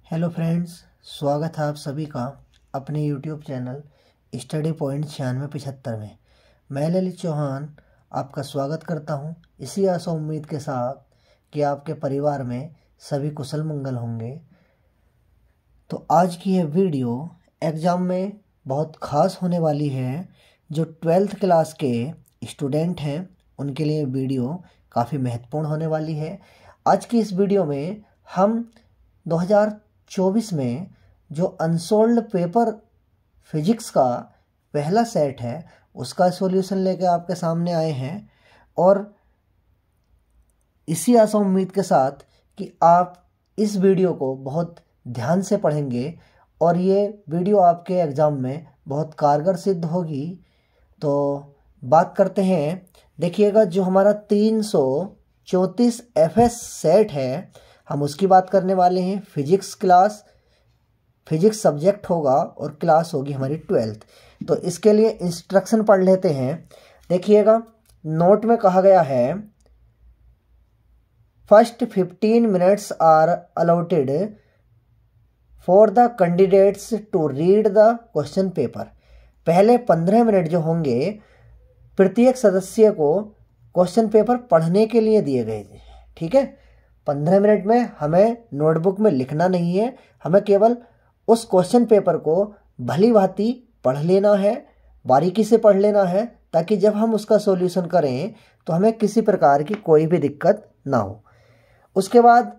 Hello friends, स्वागत है आप सभी का अपने यूट्यूब चैनल स्टडी पॉइंट 9675 में। मैं ललित चौहान आपका स्वागत करता हूं, इसी आशा उम्मीद के साथ कि आपके परिवार में सभी कुशल मंगल होंगे। तो आज की यह वीडियो एग्ज़ाम में बहुत ख़ास होने वाली है। जो 12th क्लास के स्टूडेंट हैं उनके लिए वीडियो काफ़ी महत्वपूर्ण होने वाली है। आज की इस वीडियो में हम 2024 में जो अनसोल्ड पेपर फिजिक्स का पहला सेट है उसका सॉल्यूशन लेकर आपके सामने आए हैं, और इसी आशा उम्मीद के साथ कि आप इस वीडियो को बहुत ध्यान से पढ़ेंगे और ये वीडियो आपके एग्ज़ाम में बहुत कारगर सिद्ध होगी। तो बात करते हैं, देखिएगा जो हमारा 334 FS सेट है हम उसकी बात करने वाले हैं। फिजिक्स सब्जेक्ट होगा और क्लास होगी हमारी 12th। तो इसके लिए इंस्ट्रक्शन पढ़ लेते हैं। देखिएगा नोट में कहा गया है, first 15 minutes are allotted for the candidates to read the question paper. पहले 15 मिनट जो होंगे प्रत्येक सदस्य को क्वेश्चन पेपर पढ़ने के लिए दिए गए थे। ठीक है, 15 मिनट में हमें नोटबुक में लिखना नहीं है, हमें केवल उस क्वेश्चन पेपर को भली भांति पढ़ लेना है, बारीकी से पढ़ लेना है, ताकि जब हम उसका सॉल्यूशन करें तो हमें किसी प्रकार की कोई भी दिक्कत ना हो। उसके बाद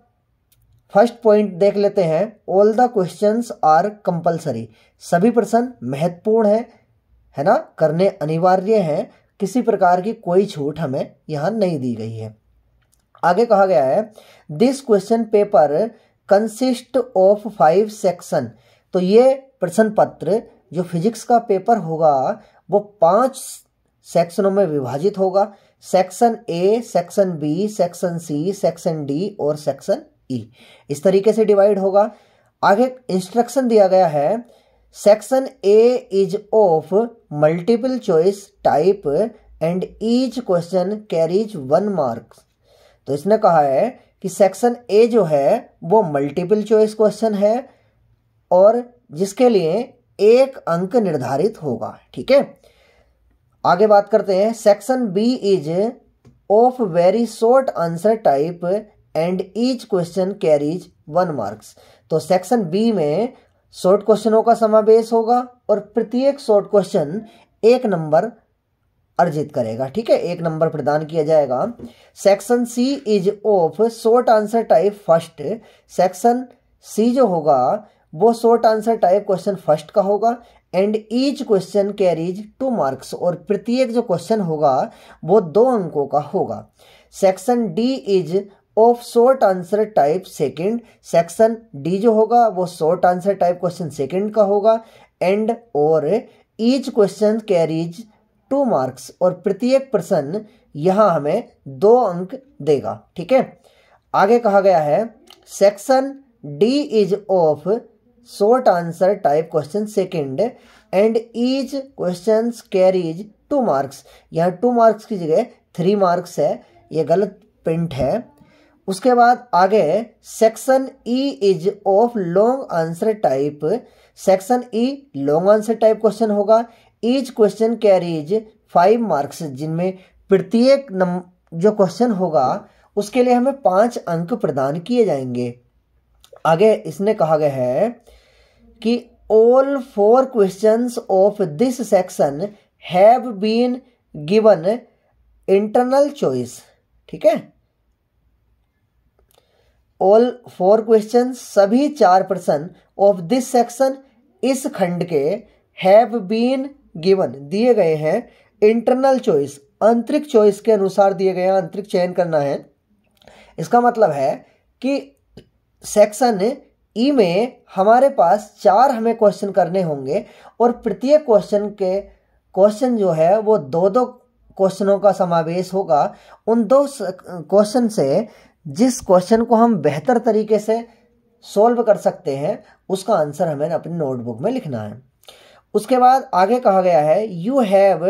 फर्स्ट पॉइंट देख लेते हैं, all the questions are compulsory. सभी प्रश्न महत्वपूर्ण है ना, करने अनिवार्य हैं, किसी प्रकार की कोई छूट हमें यहाँ नहीं दी गई है। आगे कहा गया है, this question paper consist of 5 section. तो ये प्रश्न पत्र जो फिजिक्स का पेपर होगा वो 5 सेक्शनों में विभाजित होगा। Section A, section B, section C, section D और सेक्शन ई, इस तरीके से डिवाइड होगा। आगे इंस्ट्रक्शन दिया गया है, section A is of multiple choice type and each question carries 1 marks. तो इसने कहा है कि सेक्शन ए जो है वो मल्टीपल चॉइस क्वेश्चन है और जिसके लिए 1 अंक निर्धारित होगा। ठीक है, आगे बात करते हैं, section B is of very short answer type and each question carries 1 marks. तो सेक्शन बी में शॉर्ट क्वेश्चनों का समावेश होगा और प्रत्येक शॉर्ट क्वेश्चन 1 नंबर अर्जित करेगा। ठीक है, 1 नंबर प्रदान किया जाएगा। Section C is of short answer type first. Section C जो होगा वो short answer type question first का होगा and each question carries 2 marks, और प्रत्येक जो क्वेश्चन होगा वो 2 अंकों का होगा। Section D is of short answer type second. Section D जो होगा वो short answer type question second का होगा एंड और ईच क्वेश्चन कैरीज 2 मार्क्स, और प्रत्येक प्रश्न यहां हमें 2 अंक देगा। ठीक है, आगे कहा गया है, section D is of short answer type question second and each question carries 2 marks. यहाँ 2 मार्क्स की जगह 3 मार्क्स है, ये गलत प्रिंट है। उसके बाद आगे section E is of long answer type. Section E long answer type question होगा। ईच क्वेश्चन कैरीज 5 मार्क्स, जिनमें प्रत्येक जो क्वेश्चन होगा उसके लिए हमें 5 अंक प्रदान किए जाएंगे। आगे इसने कहा गया है कि all 4 questions of this section have been given internal choice. ठीक है, ऑल 4 क्वेश्चन, सभी 4 प्रश्न ऑफ दिस सेक्शन, इस खंड के, हैव बीन गिवन दिए गए हैं, इंटरनल चॉइस आंतरिक चॉइस के अनुसार दिए गए हैं, आंतरिक चयन करना है। इसका मतलब है कि सेक्शन ई में हमारे पास 4 हमें क्वेश्चन करने होंगे और प्रत्येक क्वेश्चन जो है वो 2-2 क्वेश्चनों का समावेश होगा। उन 2 क्वेश्चन से जिस क्वेश्चन को हम बेहतर तरीके से सॉल्व कर सकते हैं उसका आंसर हमें अपनी नोटबुक में लिखना है। उसके बाद आगे कहा गया है, you have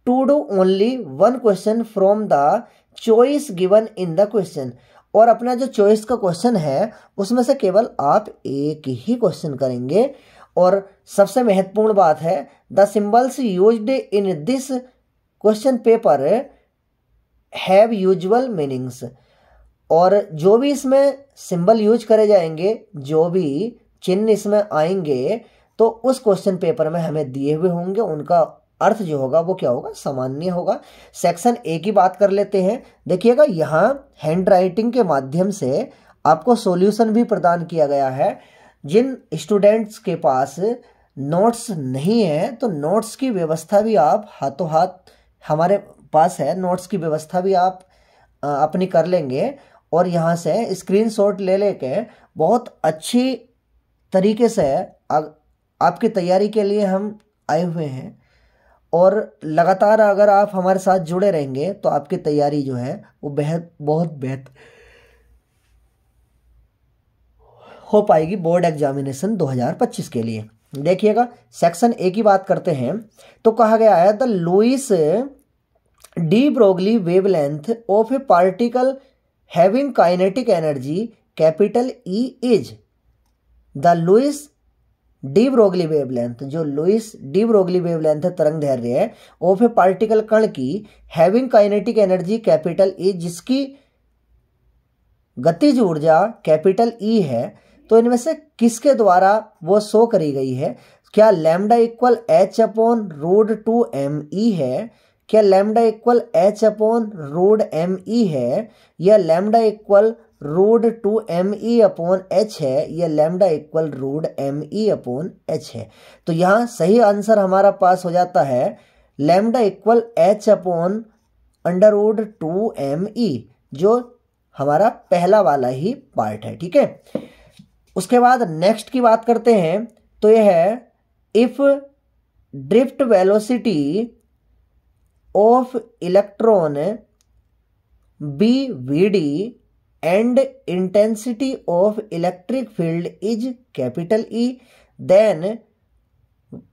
to do only 1 question from the choice given in the question, और अपना जो चॉइस का क्वेश्चन है उसमें से केवल आप एक ही क्वेश्चन करेंगे। और सबसे महत्वपूर्ण बात है, the symbols used in this question paper have usual meanings. और जो भी इसमें सिंबल यूज करे जाएंगे, जो भी चिन्ह इसमें आएंगे, तो उस क्वेश्चन पेपर में हमें दिए हुए होंगे, उनका अर्थ जो होगा वो क्या होगा, सामान्य होगा। सेक्शन ए की बात कर लेते हैं। देखिएगा यहाँ हैंड राइटिंग के माध्यम से आपको सॉल्यूशन भी प्रदान किया गया है। जिन स्टूडेंट्स के पास नोट्स नहीं है तो नोट्स की व्यवस्था भी आप हाथों हाथ हमारे पास है, नोट्स की व्यवस्था भी आप अपनी कर लेंगे। और यहाँ से स्क्रीनशॉट ले लेके बहुत अच्छी तरीके से आपकी तैयारी के लिए हम आए हुए हैं। और लगातार अगर आप हमारे साथ जुड़े रहेंगे तो आपकी तैयारी जो है वो बहुत बेहतर हो पाएगी बोर्ड एग्जामिनेशन 2025 के लिए। देखिएगा सेक्शन ए की बात करते हैं तो कहा गया है the Louis de Broglie wavelength of a particle having kinetic energy capital E is. The Louis de Broglie wavelength, जो लुईस डी ब्रोगली वेवलेंथ है तरंग दैर्घ्य है, ऑफ ए पार्टिकल कण की having kinetic energy capital E, जिसकी गतिज ऊर्जा कैपिटल ई है, तो इनमें से किसके द्वारा वो शो करी गई है? क्या lambda equal H upon root 2 M E है? क्या lambda equal H upon root M E है? या lambda equal root 2 M E upon H है? या lambda equal root M E upon H है? तो यहाँ सही आंसर हमारा पास हो जाता है lambda equal H upon under root 2 M E, जो हमारा पहला वाला ही पार्ट है। ठीक है, उसके बाद नेक्स्ट की बात करते हैं तो यह है if drift velocity of electron be V D and intensity of electric field is capital E, then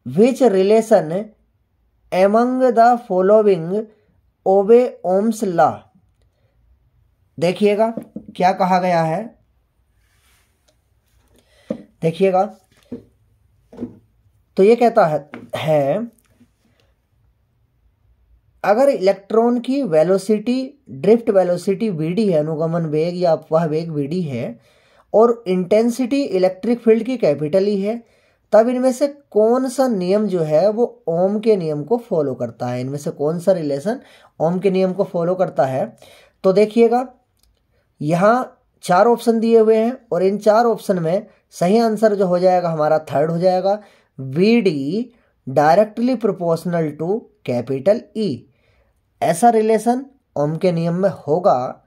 which relation among the following obey Ohm's law. देखिएगा क्या कहा गया है, देखिएगा तो ये कहता है अगर इलेक्ट्रॉन की वेलोसिटी ड्रिफ्ट वेलोसिटी वीडी है, अनुगमन वेग या अपवाह वेग वीडी है, और इंटेंसिटी इलेक्ट्रिक फील्ड की कैपिटल ई है, तब इनमें से कौन सा नियम जो है वो ओम के नियम को फॉलो करता है? इनमें से कौन सा रिलेशन ओम के नियम को फॉलो करता है? तो देखिएगा यहाँ 4 ऑप्शन दिए हुए हैं और इन 4 ऑप्शन में सही आंसर जो हो जाएगा हमारा थर्ड हो जाएगा, V D directly proportional to capital E. ऐसा रिलेशन ओम के नियम में होगा।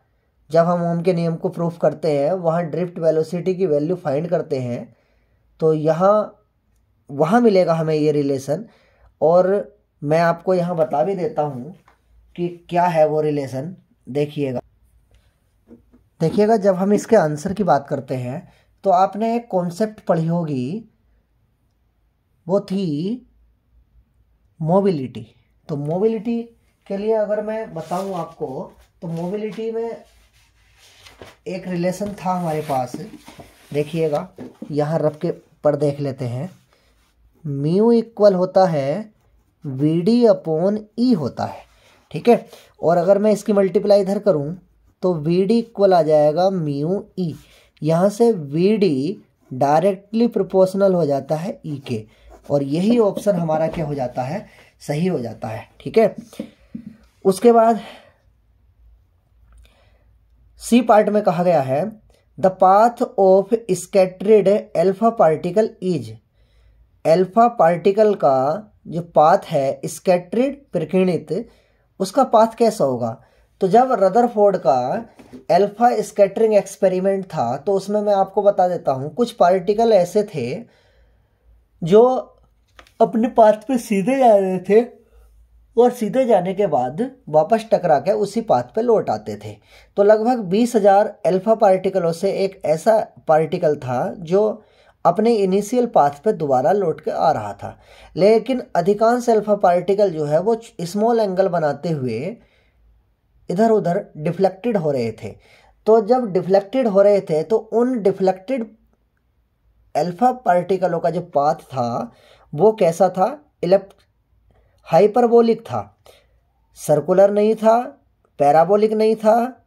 जब हम ओम के नियम को प्रूफ करते हैं, वहाँ ड्रिफ्ट वेलोसिटी की वैल्यू फाइंड करते हैं, तो यहाँ वहाँ मिलेगा हमें ये रिलेशन। और मैं आपको यहाँ बता भी देता हूँ कि क्या है वो रिलेशन। देखिएगा जब हम इसके आंसर की बात करते हैं तो आपने एक कॉन्सेप्ट पढ़ी होगी, वो थी मोबिलिटी। तो मोबिलिटी के लिए अगर मैं बताऊं आपको तो मोबिलिटी में एक रिलेशन था हमारे पास। देखिएगा यहाँ रफ के पर देख लेते हैं, म्यू इक्वल होता है वी डी अपॉन ई होता है। ठीक है, और अगर मैं इसकी मल्टीप्लाई इधर करूं तो वी डी इक्वल आ जाएगा म्यू ई। यहाँ से वी डी डायरेक्टली प्रोपोर्शनल हो जाता है ई के, और यही ऑप्शन हमारा क्या हो जाता है, सही हो जाता है। ठीक है, उसके बाद सी पार्ट में कहा गया है the path of scattered alpha particle is. Alpha particle का जो पाथ है स्कैटर्ड प्रकीर्णित, उसका पाथ कैसा होगा? तो जब रदरफोर्ड का एल्फा स्कैटरिंग एक्सपेरिमेंट था तो उसमें मैं आपको बता देता हूँ कुछ पार्टिकल ऐसे थे जो अपने पाथ पे सीधे जा रहे थे और सीधे जाने के बाद वापस टकरा के उसी पाथ पे लौट आते थे। तो लगभग 20,000 एल्फा पार्टिकलों से एक ऐसा पार्टिकल था जो अपने इनिशियल पाथ पे दोबारा लौट के आ रहा था, लेकिन अधिकांश एल्फा पार्टिकल जो है वो स्मॉल एंगल बनाते हुए इधर उधर डिफ्लेक्टेड हो रहे थे। तो जब डिफ्लेक्टेड हो रहे थे तो उन डिफ्लेक्टेड अल्फा पार्टिकलों का जो पाथ था वो कैसा था, हाइपरबोलिक था, सर्कुलर नहीं था, पैराबोलिक नहीं था,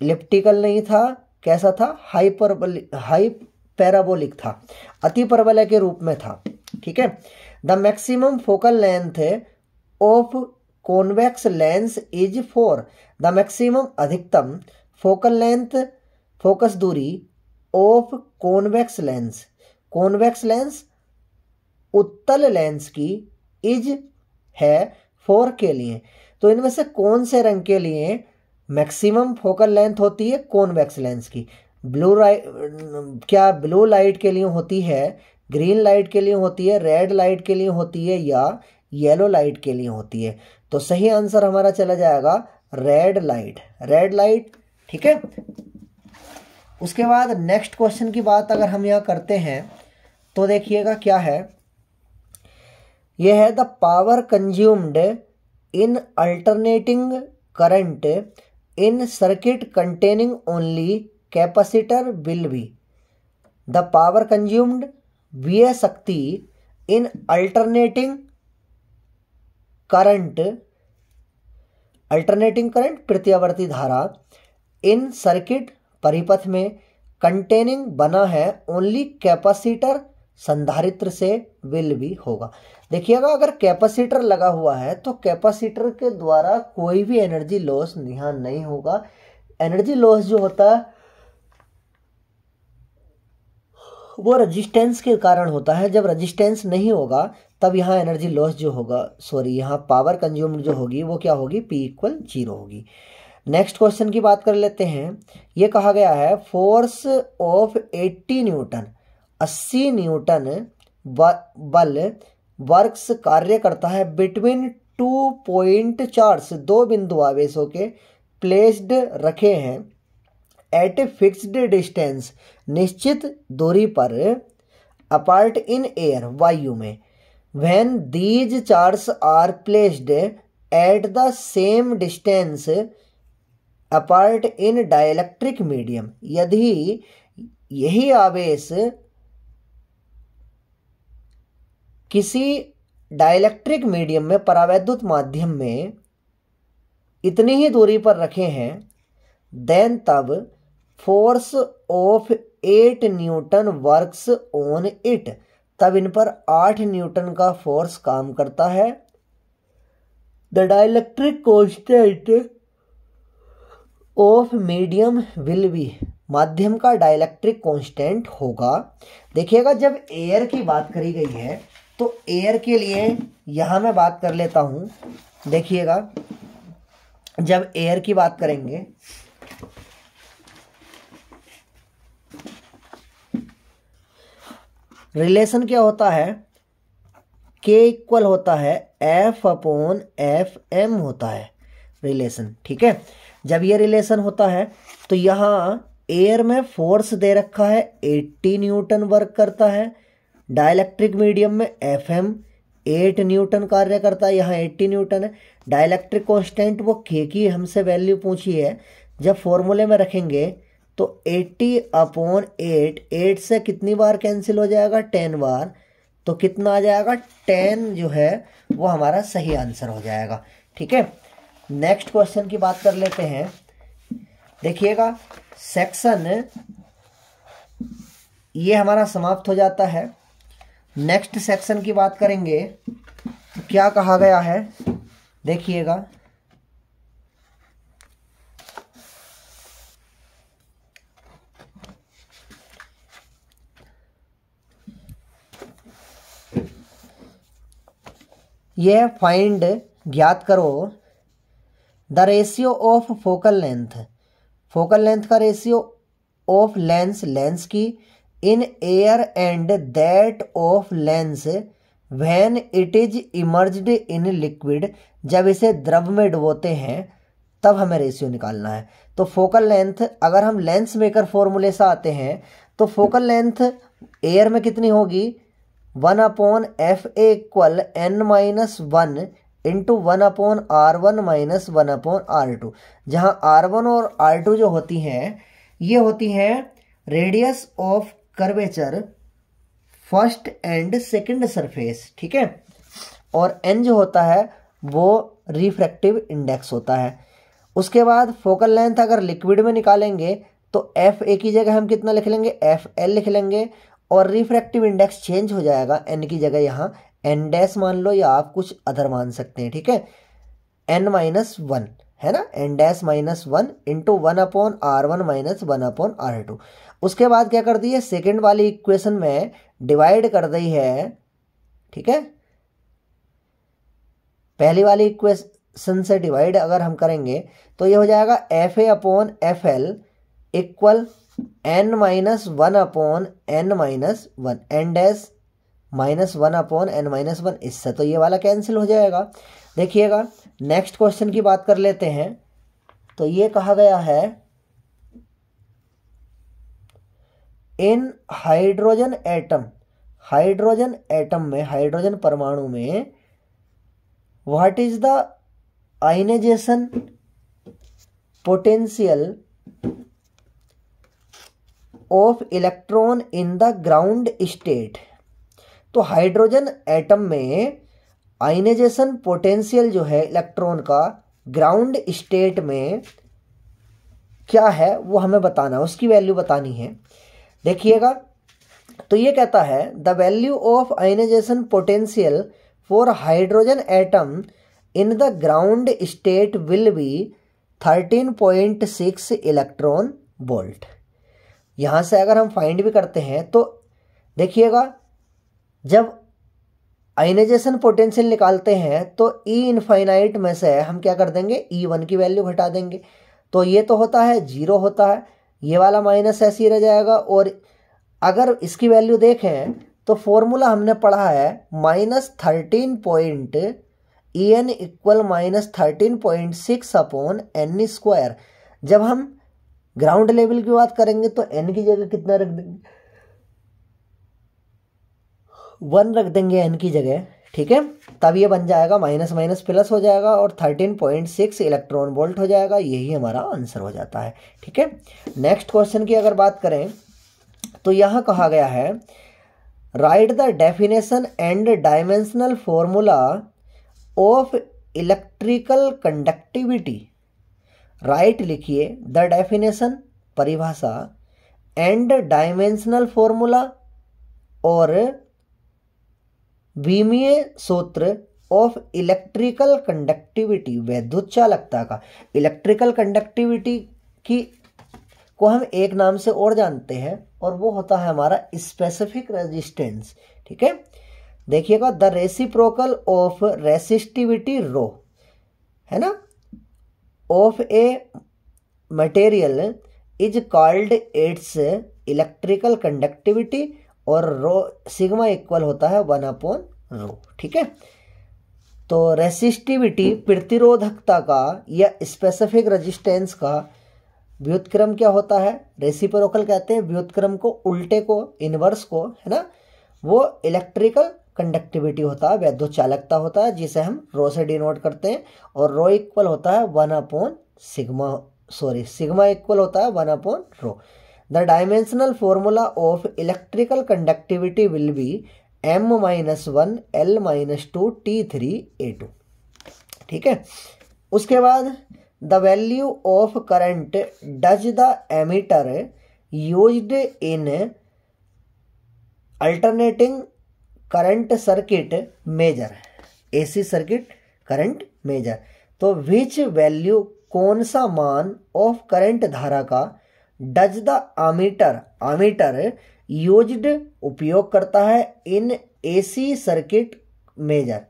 इलिप्टिकल नहीं था, कैसा था, पैराबोलिक था, अति परवलय के रूप में था। ठीक है। The maximum focal length of convex lens is 4। The maximum अधिकतम फोकल लेंथ फोकस दूरी ऑफ कॉन्वेक्स लेंस उत्तल लेंस की इज है 4 के लिए। तो इनमें से कौन से रंग के लिए मैक्सिमम फोकल लेंथ होती है कॉन्वेक्स लेंस की? ब्लू लाइट के लिए होती है, ग्रीन लाइट के लिए होती है, रेड लाइट के लिए होती है, या येलो लाइट के लिए होती है? तो सही आंसर हमारा चला जाएगा रेड लाइट। ठीक है। उसके बाद नेक्स्ट क्वेश्चन की बात अगर हम यहाँ करते हैं तो देखिएगा क्या है, यह है the power consumed in alternating current in circuit containing only capacitor will be. The power consumed व्यय शक्ति इन अल्टरनेटिंग करंट प्रत्यावर्ती धारा इन सर्किट परिपथ में कंटेनिंग बना है ओनली कैपेसिटर संधारित्र से विल भी होगा। देखिएगा अगर कैपेसिटर लगा हुआ है तो कैपेसिटर के द्वारा कोई भी एनर्जी लॉस यहाँ नहीं होगा। एनर्जी लॉस जो होता है वो रेजिस्टेंस के कारण होता है। जब रेजिस्टेंस नहीं होगा तब यहाँ एनर्जी लॉस जो होगा, यहाँ पावर कंज्यूम्ड जो होगी वो क्या होगी, P = 0 होगी। नेक्स्ट क्वेश्चन की बात कर लेते हैं। ये कहा गया है फोर्स ऑफ 80 न्यूटन बल वर्क्स कार्य करता है बिटवीन 2 पॉइंट चार्ज, 2 बिंदु आवेशों के प्लेस्ड रखे हैं एट ए फिक्स्ड डिस्टेंस, निश्चित दूरी पर, अपार्ट इन एयर, वायु में। When these charge are placed at the same distance apart in dielectric medium, यदि यही आवेश किसी डाइलेक्ट्रिक मीडियम में, परावैद्युत माध्यम में इतनी ही दूरी पर रखे हैं, देन तब force of 8 Newton works on it, तब इन पर 8 न्यूटन का फोर्स काम करता है। The dielectric constant of medium will be, माध्यम का डाइलेक्ट्रिक कांस्टेंट होगा। देखिएगा जब एयर की बात करी गई है तो एयर के लिए यहां मैं बात कर लेता हूं। देखिएगा जब एयर की बात करेंगे रिलेशन क्या होता है, K इक्वल होता है F/F_m होता है रिलेशन। ठीक है। जब ये रिलेशन होता है तो यहाँ एयर में फोर्स दे रखा है 80 न्यूटन वर्क करता है, डाइलेक्ट्रिक मीडियम में Fm 8 न्यूटन कार्य करता है, यहाँ 80 न्यूटन है। डाइलेक्ट्रिक कांस्टेंट वो K की हमसे वैल्यू पूछी है, जब फॉर्मूले में रखेंगे तो 80/8, 8 से कितनी बार कैंसिल हो जाएगा, 10 बार, तो कितना आ जाएगा, 10 जो है वो हमारा सही आंसर हो जाएगा। ठीक है। नेक्स्ट क्वेश्चन की बात कर लेते हैं। देखिएगा सेक्शन ये हमारा समाप्त हो जाता है। नेक्स्ट सेक्शन की बात करेंगे तो क्या कहा गया है, देखिएगा यह फाइंड ज्ञात करो the ratio of focal length का रेशियो ऑफ लेंस की in air and that of lens when it is emerged in liquid, जब इसे द्रव में डुबोते हैं तब हमें रेशियो निकालना है। तो फोकल लेंथ अगर हम लेंस मेकर फॉर्मूले से आते हैं तो फोकल लेंथ एयर में कितनी होगी, 1/FA = n-1 into 1/R1 minus 1/R2, जहाँ R1 और R2 जो होती हैं ये होती हैं radius of curvature first and second surface, ठीक है। और n जो होता है वो रिफ्रैक्टिव इंडेक्स होता है। उसके बाद फोकल लेंथ अगर लिक्विड में निकालेंगे तो एफ ए की जगह हम कितना लिख लेंगे, एफ एल लिख लेंगे, और रिफ्रैक्टिव इंडेक्स चेंज हो जाएगा, एन की जगह यहाँ एन डैश मान लो या आप कुछ अदर मान सकते हैं, ठीक है। n-1 है ना, N dash -1 into 1/R1 minus 1/R2। उसके बाद क्या कर दी है, सेकेंड वाली इक्वेशन में डिवाइड कर दी है, ठीक है। पहली वाली इक्वेशन से डिवाइड अगर हम करेंगे तो ये हो जाएगा FA/FL equal n-1/n-1, N dash -1/n-1, इससे तो ये वाला कैंसिल हो जाएगा। देखिएगा नेक्स्ट क्वेश्चन की बात कर लेते हैं। तो ये कहा गया है इन हाइड्रोजन एटम में, हाइड्रोजन परमाणु में what is the ionization potential of electron in the ground state. तो हाइड्रोजन एटम में आयनाइजेशन पोटेंशियल जो है इलेक्ट्रॉन का ग्राउंड स्टेट में क्या है वो हमें बताना है, उसकी वैल्यू बतानी है। देखिएगा तो ये कहता है the value of ionization potential for hydrogen atom in the ground state will be 13.6 electron volt. यहाँ से अगर हम फाइंड भी करते हैं तो देखिएगा जब आयनाइजेशन पोटेंशियल निकालते हैं तो E इनफाइनाइट में से हम क्या कर देंगे, E1 की वैल्यू घटा देंगे, तो ये तो होता है 0 होता है, ये वाला माइनस ऐसे ही रह जाएगा। और अगर इसकी वैल्यू देखें तो फॉर्मूला हमने पढ़ा है -13 En इक्वल -13.6/n²। जब हम ग्राउंड लेवल की बात करेंगे तो n की जगह कितना रख देंगे, 1 रख देंगे n की जगह, ठीक है। तब ये बन जाएगा माइनस माइनस प्लस हो जाएगा और 13.6 इलेक्ट्रॉन वोल्ट हो जाएगा, यही हमारा आंसर हो जाता है, ठीक है। नेक्स्ट क्वेश्चन की अगर बात करें तो यहाँ कहा गया है right the definition and dimensional formula of electrical conductivity. Right लिखिए द डेफिनेशन परिभाषा, एंड डायमेंशनल फॉर्मूला और विमीय सूत्र ऑफ इलेक्ट्रिकल कंडक्टिविटी, विद्युत चालकता का। इलेक्ट्रिकल कंडक्टिविटी की को हम एक नाम से और जानते हैं और वो होता है हमारा स्पेसिफिक रेजिस्टेंस, ठीक है। देखिएगा the reciprocal of resistivity rho है ना of a material is called its electrical conductivity, और रो सिग्मा इक्वल होता है 1/रो, ठीक है। तो रेसिस्टिविटी प्रतिरोधकता का या स्पेसिफिक रेजिस्टेंस का व्युत्क्रम क्या होता है, रेसिप्रोकल कहते हैं व्युत्क्रम को, उल्टे को, इनवर्स को, है ना, वो इलेक्ट्रिकल कंडक्टिविटी होता है, विद्युत चालकता होता है, जिसे हम रो से डिनोट करते हैं। और रो इक्वल होता है 1/सिग्मा, सिग्मा इक्वल होता है 1/रो। The dimensional formula of electrical conductivity will be M-1 L-2 T3A2, ठीक है। उसके बाद the value of current does the ammeter used in alternating current circuit measure, AC circuit current measure. तो विच वैल्यू, कौन सा मान ऑफ करंट धारा का डज द आमीटर यूज्ड उपयोग करता है इन AC सर्किट मेजर।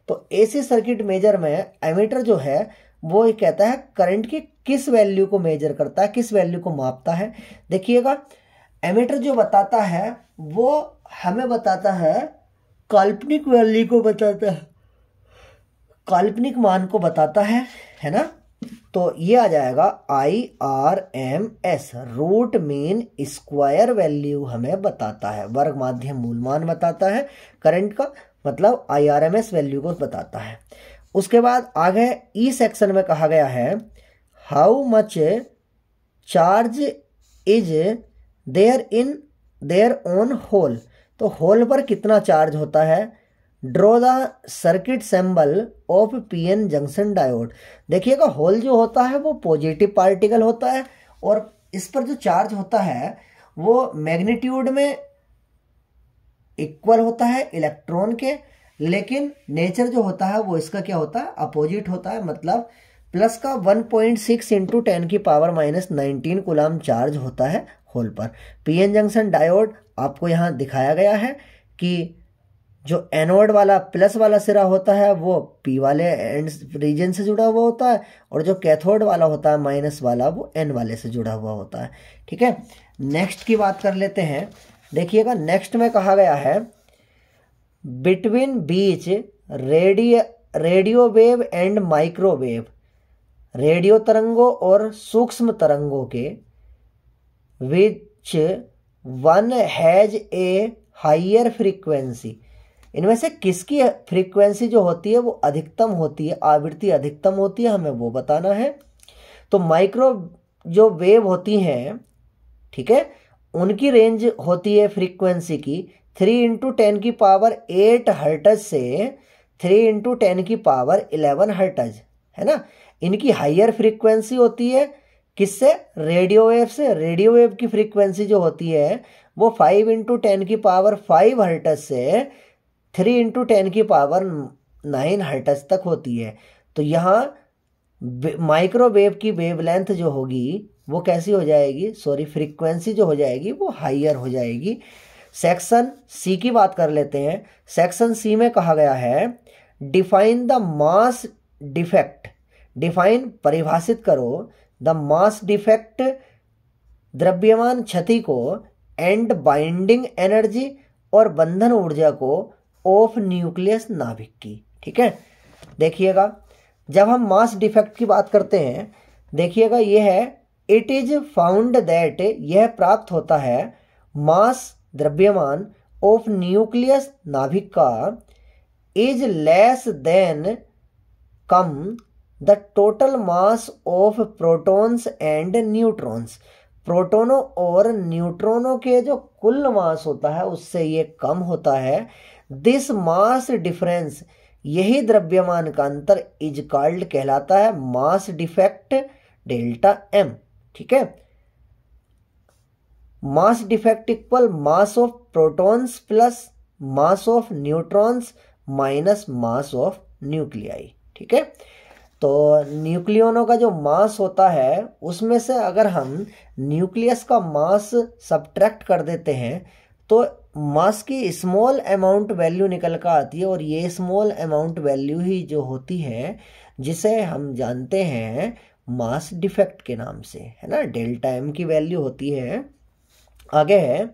तो AC सर्किट मेजर में एमीटर जो है वो ये कहता है करंट की किस वैल्यू को मेजर करता है, किस वैल्यू को मापता है। देखिएगा एमीटर जो बताता है वो हमें बताता है काल्पनिक वैल्यू को बताता है, काल्पनिक मान को बताता है ना। तो ये आ जाएगा IRMS, root mean square value हमें बताता है, वर्ग माध्यम मूल मान बताता है करंट का, मतलब IRMS वैल्यू को बताता है। उसके बाद आगे ई सेक्शन में कहा गया है how much charge is there in there on hole. तो होल पर कितना चार्ज होता है। Draw the circuit symbol of PN junction diode. देखिएगा होल जो होता है वो पॉजिटिव पार्टिकल होता है और इस पर जो चार्ज होता है वो मैग्नीट्यूड में इक्वल होता है इलेक्ट्रॉन के, लेकिन नेचर जो होता है वो इसका क्या होता है, अपोजिट होता है। मतलब प्लस का 1.6 इंटू 10⁻⁻19 कूलम चार्ज होता है होल पर। पीएन जंक्शन डायोड आपको यहाँ दिखाया गया है कि जो एनोड वाला प्लस वाला सिरा होता है वो पी वाले एंड रीजन से जुड़ा हुआ होता है और जो कैथोड वाला होता है माइनस वाला वो एन वाले से जुड़ा हुआ होता है। ठीक है, नेक्स्ट की बात कर लेते हैं। देखिएगा नेक्स्ट में कहा गया है बिटवीन बीच radio wave and microwave. Radio तरंगों और सूक्ष्म तरंगों के which one has a higher frequency. इनमें से किसकी फ्रीक्वेंसी जो होती है वो अधिकतम होती है, आवृत्ति अधिकतम होती है, हमें वो बताना है। तो माइक्रो जो वेव होती हैं, ठीक है, उनकी रेंज होती है फ्रीक्वेंसी की 3 × 10⁸ हर्ट्ज से 3 × 10⁻11 हर्ट्ज, है ना। इनकी हायर फ्रीक्वेंसी होती है किससे, रेडियो वेव से। रेडियो वेव की फ्रीक्वेंसी जो होती है वो 5 × 10⁵ हर्ट्ज से 3 × 10⁹ हर्ट्ज तक होती है। तो यहाँ माइक्रोवेव की वेवलेंथ जो होगी वो कैसी हो जाएगी, सॉरी फ्रीक्वेंसी जो हो जाएगी वो हायर हो जाएगी। सेक्शन सी की बात कर लेते हैं। सेक्शन सी में कहा गया है define the mass defect. Define परिभाषित करो द मास डिफेक्ट द्रव्यमान क्षति को एंड बाइंडिंग एनर्जी और बंधन ऊर्जा को ऑफ न्यूक्लियस नाभिक की। ठीक है, देखिएगा जब हम मास डिफेक्ट की बात करते हैं, देखिएगा ये है इट इज फाउंड दैट, यह प्राप्त होता है मास द्रव्यमान ऑफ न्यूक्लियस नाभिक का इज लेस देन कम the total mass of protons and neutrons. प्रोटोनों और न्यूट्रॉनों के जो कुल मास होता है उससे ये कम होता है। दिस मास डिफरेंस, यही द्रव्यमान का अंतर इज कॉल्ड कहलाता है मास डिफेक्ट डेल्टा एम। ठीक है, mass defect equal mass of protons plus mass of neutrons minus mass of nuclei. ठीक है, तो न्यूक्लियनों का जो मास होता है उसमें से अगर हम न्यूक्लियस का मास सब्ट्रैक्ट कर देते हैं तो मास की स्मॉल अमाउंट वैल्यू निकल कर आती है और ये स्मॉल अमाउंट वैल्यू ही जो होती है जिसे हम जानते हैं मास डिफेक्ट के नाम से, है ना। डेल्टा एम की वैल्यू होती है। आगे है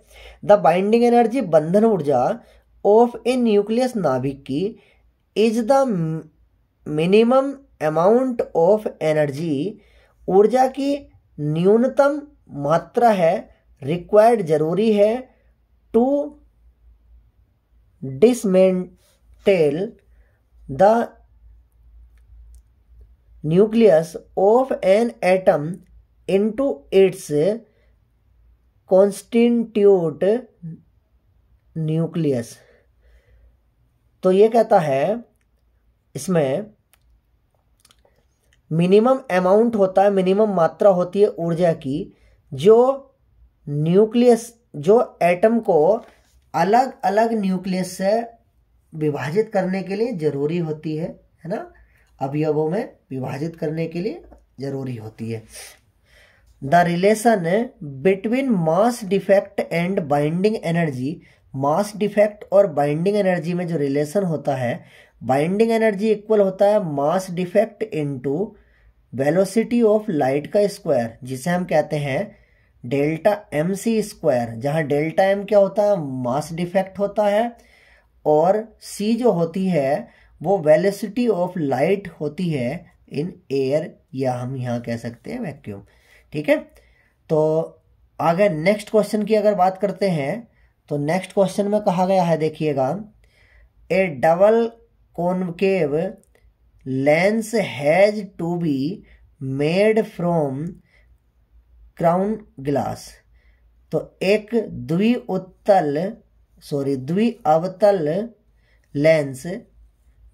द बाइंडिंग एनर्जी, बंधन ऊर्जा ऑफ ए न्यूक्लियस नाभिक की is the minimum amount of energy, ऊर्जा की न्यूनतम मात्रा है, रिक्वायर्ड जरूरी है to dismantle the nucleus of an atom into its constitute nucleus. तो ये कहता है इसमें मिनिमम अमाउंट होता है, मिनिमम मात्रा होती है ऊर्जा की जो न्यूक्लियस, जो एटम को अलग अलग न्यूक्लियस से विभाजित करने के लिए जरूरी होती है ना, अवयवों में विभाजित करने के लिए जरूरी होती है। The relation between mass defect and binding energy, mass defect और बाइंडिंग एनर्जी में जो रिलेशन होता है, बाइंडिंग एनर्जी इक्वल होता है mass defect into velocity of light का स्क्वायर, जिसे हम कहते हैं डेल्टा एम सी स्क्वायर, जहाँ डेल्टा एम क्या होता है, मास डिफेक्ट होता है और सी जो होती है वो वेलोसिटी ऑफ लाइट होती है इन एयर, या हम यहाँ कह सकते हैं वैक्यूम। ठीक है, तो आगे नेक्स्ट क्वेश्चन की अगर बात करते हैं तो नेक्स्ट क्वेश्चन में कहा गया है, देखिएगा a double concave lens has to be made from crown glass. तो एक द्विअवतल लेंस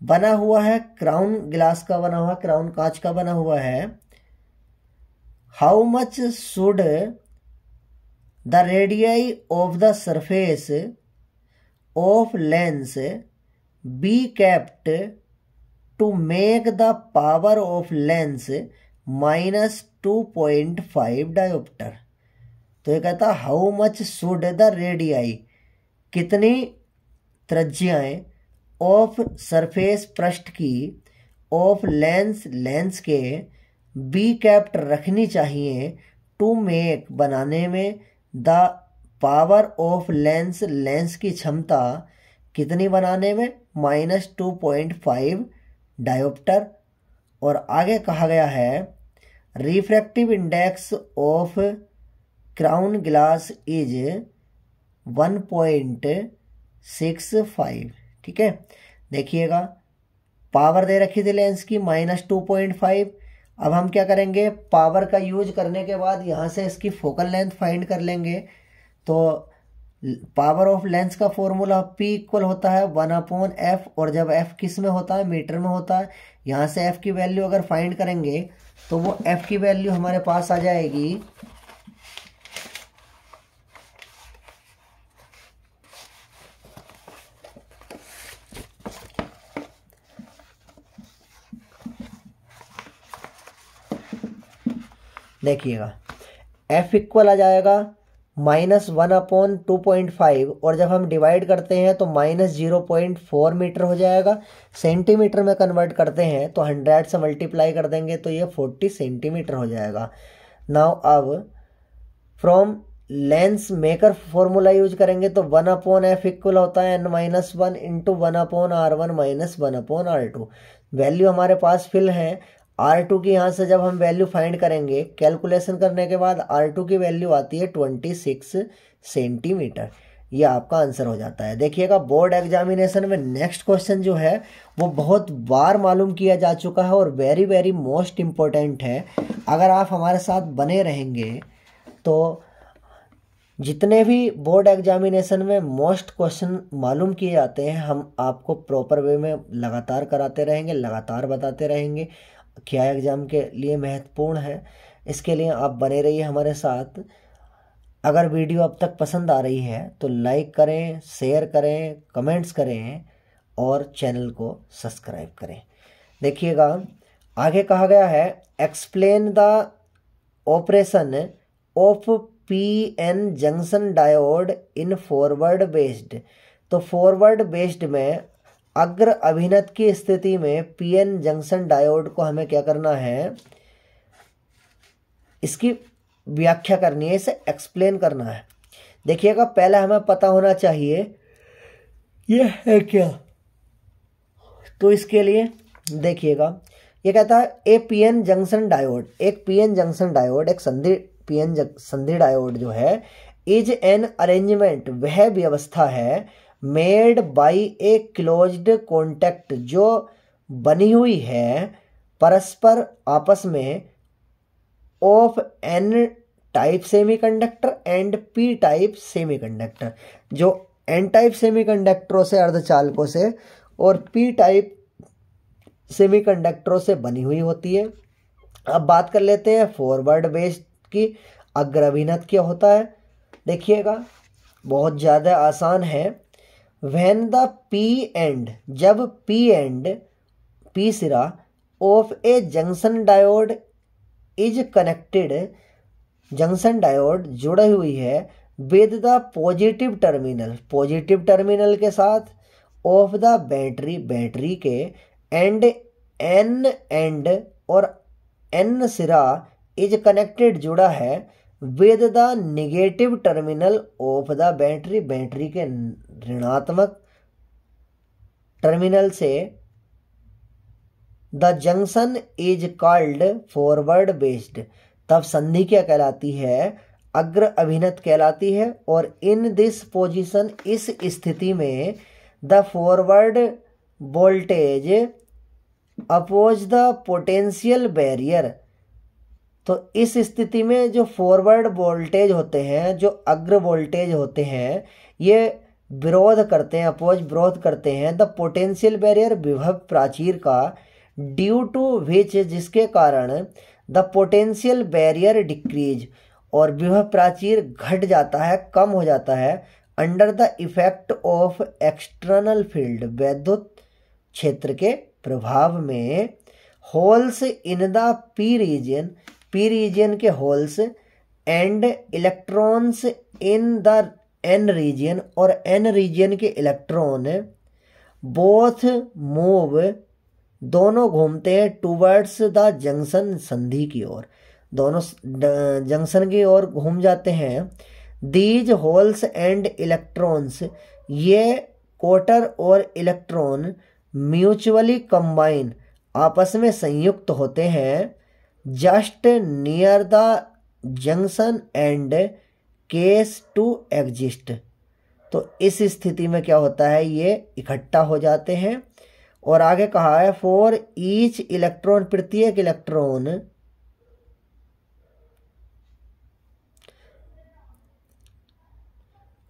बना हुआ है, क्राउन ग्लास का बना हुआ, क्राउन कांच का बना हुआ है। How much should the radii of the surface of lens be kept to make the power of lens -2.5 dioptre. तो ये कहता how much should the radii, कितनी त्रिज्याएं, ऑफ सरफेस पृष्ठ की, ऑफ लेंस लेंस के, बी कैप्ट रखनी चाहिए, टू मेक बनाने में, the power of lens lens की क्षमता कितनी बनाने में, -2.5 डायोप्टर। और आगे कहा गया है refractive index of crown glass is 1.65। ठीक है, देखिएगा पावर दे रखी थी लेंस की -2.5। अब हम क्या करेंगे, पावर का यूज करने के बाद यहाँ से इसकी फोकल लेंथ फाइंड कर लेंगे। तो पावर ऑफ लेंस का फॉर्मूला P इक्वल होता है 1/f, और जब f किस में होता है, मीटर में होता है। यहाँ से f की वैल्यू अगर फाइंड करेंगे तो वो f की वैल्यू हमारे पास आ जाएगी देखिएगा f इक्वल आ जाएगा -1/2.5, और जब हम डिवाइड करते हैं तो -0.4 मीटर हो जाएगा। सेंटीमीटर में कन्वर्ट करते हैं तो 100 से मल्टीप्लाई कर देंगे तो ये 40 सेंटीमीटर हो जाएगा। नाउ अब from lens maker formula use करेंगे तो 1/f इक्वल होता है n-1 × 1/r1 - 1/r2। वैल्यू हमारे पास फिल है। R2 की यहाँ से जब हम वैल्यू फाइंड करेंगे, कैलकुलेशन करने के बाद R2 की वैल्यू आती है 26 सेंटीमीटर। ये आपका आंसर हो जाता है। देखिएगा बोर्ड एग्जामिनेशन में नेक्स्ट क्वेश्चन जो है वो बहुत बार मालूम किया जा चुका है और वेरी वेरी मोस्ट इम्पोर्टेंट है। अगर आप हमारे साथ बने रहेंगे तो जितने भी बोर्ड एग्जामिनेशन में मोस्ट क्वेश्चन मालूम किए जाते हैं हम आपको प्रॉपर वे में लगातार कराते रहेंगे, लगातार बताते रहेंगे। क्या एग्ज़ाम के लिए महत्वपूर्ण है, इसके लिए आप बने रहिए हमारे साथ। अगर वीडियो अब तक पसंद आ रही है तो लाइक करें, शेयर करें, कमेंट्स करें और चैनल को सब्सक्राइब करें। देखिएगा आगे कहा गया है explain the operation of PN junction diode in forward based. तो फॉरवर्ड बेस्ड में अग्र अभिनत की स्थिति में PN जंक्शन डायोड को हमें क्या करना है, इसकी व्याख्या करनी है, इसे एक्सप्लेन करना है। देखिएगा पहले हमें पता होना चाहिए ये है क्या। तो इसके लिए देखिएगा ये कहता है ए PN जंक्शन डायोड, एक PN जंक्शन डायोड, एक संधि PN संधि डायोड जो है इज एन अरेंजमेंट, वह व्यवस्था है made by a closed contact, जो बनी हुई है परस्पर आपस में, of N type semiconductor and P type semiconductor, जो N टाइप सेमीकंडक्टरों से, अर्धचालकों से, और P टाइप सेमीकंडक्टरों से बनी हुई होती है। अब बात कर लेते हैं फॉरवर्ड बेस्ड की, अग्र अभिनत क्या होता है। देखिएगा बहुत ज़्यादा आसान है। व्हेन द P एंड, जब P एंड, P सिरा of A junction diode is connected, junction diode जुड़ी हुई है with the positive terminal, positive terminal के साथ, ऑफ द बैटरी, बैटरी के, एंड N एंड और N सिरा इज कनेक्टेड जुड़ा है with the negative terminal of the battery, battery के ऋणात्मक टर्मिनल से, the junction is called forward based, तब संधि क्या कहलाती है, अग्र अभिनत कहलाती है। और इन दिस पोजीशन, इस स्थिति में the forward voltage oppose the potential barrier. तो इस स्थिति में जो फॉरवर्ड वोल्टेज होते हैं, जो अग्र वोल्टेज होते हैं, ये विरोध करते हैं, विरोध करते हैं द पोटेंशियल बैरियर, विभव प्राचीर का, ड्यू टू विच, जिसके कारण द पोटेंशियल बैरियर डिक्रीज, और विभव प्राचीर घट जाता है, कम हो जाता है, under the effect of external field, वैद्युत क्षेत्र के प्रभाव में, holes in the P region के holes, and electrons in the N region, और एन रीजन के इलेक्ट्रॉन, बोथ मूव, दोनों घूमते हैं, टूवर्ड्स द जंक्शन, संधि की ओर, दोनों जंक्शन की ओर घूम जाते हैं। दीज होल्स एंड इलेक्ट्रॉन्स, ये कोटर और इलेक्ट्रॉन म्यूचुअली कंबाइन, आपस में संयुक्त होते हैं, just near the junction and cease to exist. तो इस स्थिति में क्या होता है, ये इकट्ठा हो जाते हैं। और आगे कहा है फॉर ईच इलेक्ट्रॉन, प्रत्येक electron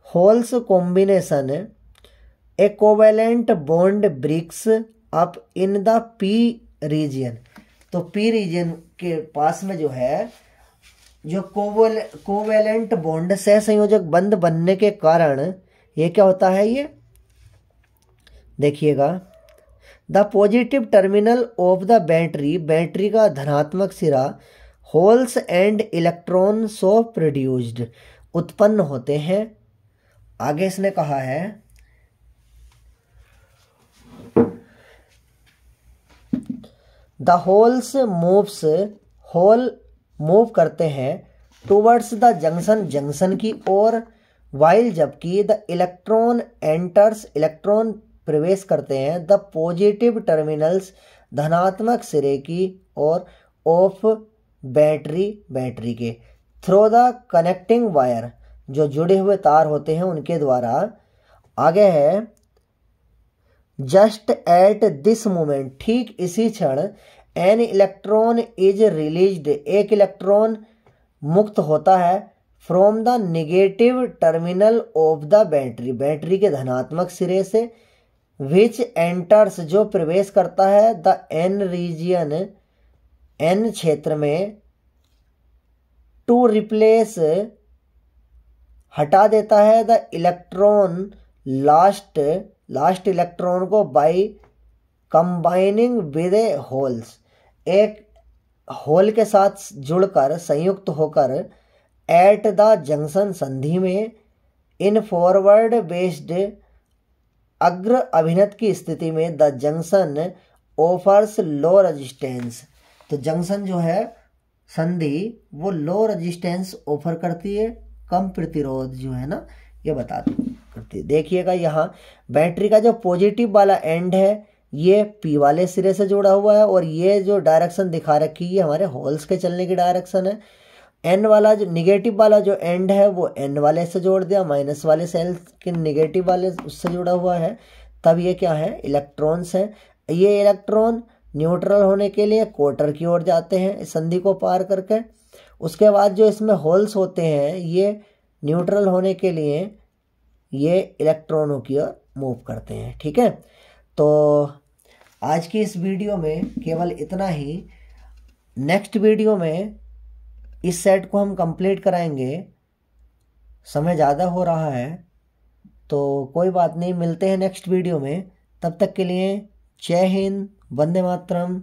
holes combination a covalent bond breaks up in the P region. तो पी रीजन के पास में जो है, जो कोवेलेंट बॉन्ड, सहसंयोजक बंध बनने के कारण ये क्या होता है, ये देखिएगा, the positive terminal of the battery, battery का धनात्मक सिरा, holes and electron so produced, उत्पन्न होते हैं। आगे इसने कहा है the holes moves, hole move करते हैं टूवर्ड्स द जंक्शन, जंक्शन की ओर, वाइल, जबकि द इलेक्ट्रॉन एंटर्स, इलेक्ट्रॉन प्रवेश करते हैं, द पॉजिटिव टर्मिनल्स, धनात्मक सिरे की ओर, ऑफ बैटरी, बैटरी के, थ्रू द कनेक्टिंग वायर, जो जुड़े हुए तार होते हैं उनके द्वारा। आगे है जस्ट एट दिस मोमेंट, ठीक इसी क्षण, एन इलेक्ट्रॉन इज रिलीज्ड, एक इलेक्ट्रॉन मुक्त होता है, from the negative terminal of the battery, battery के धनात्मक सिरे से, विच एंटर्स, जो प्रवेश करता है, द एन रीजियन, एन क्षेत्र में, टू रिप्लेस, हटा देता है, द इलेक्ट्रॉन लास्ट इलेक्ट्रॉन को, by combining with A holes, एक होल के साथ जुड़कर, संयुक्त होकर, एट द जंक्शन, संधि में, इन फॉरवर्ड बेस्ड, अग्र अभिनत की स्थिति में, the junction offers low resistance. तो जंक्शन जो है, संधि, वो लो रेजिस्टेंस ऑफर करती है, कम प्रतिरोध जो है ना, ये करती है। देखिएगा यहाँ बैटरी का जो पॉजिटिव वाला एंड है, ये पी वाले सिरे से जुड़ा हुआ है, और ये जो डायरेक्शन दिखा रखी है, हमारे होल्स के चलने की डायरेक्शन है। एन वाला जो निगेटिव वाला जो एंड है, वो एन वाले से जोड़ दिया, माइनस वाले सेल के निगेटिव वाले उससे जुड़ा हुआ है, तब ये क्या है, इलेक्ट्रॉन्स हैं। ये इलेक्ट्रॉन न्यूट्रल होने के लिए कोटर की ओर जाते हैं, संधि को पार करके। उसके बाद जो इसमें होल्स होते हैं, ये न्यूट्रल होने के लिए ये इलेक्ट्रॉनों की ओर मूव करते हैं। ठीक है, तो आज की इस वीडियो में केवल इतना ही। नेक्स्ट वीडियो में इस सेट को हम कंप्लीट कराएंगे, समय ज़्यादा हो रहा है तो कोई बात नहीं, मिलते हैं नेक्स्ट वीडियो में। तब तक के लिए जय हिंद, वंदे मातरम।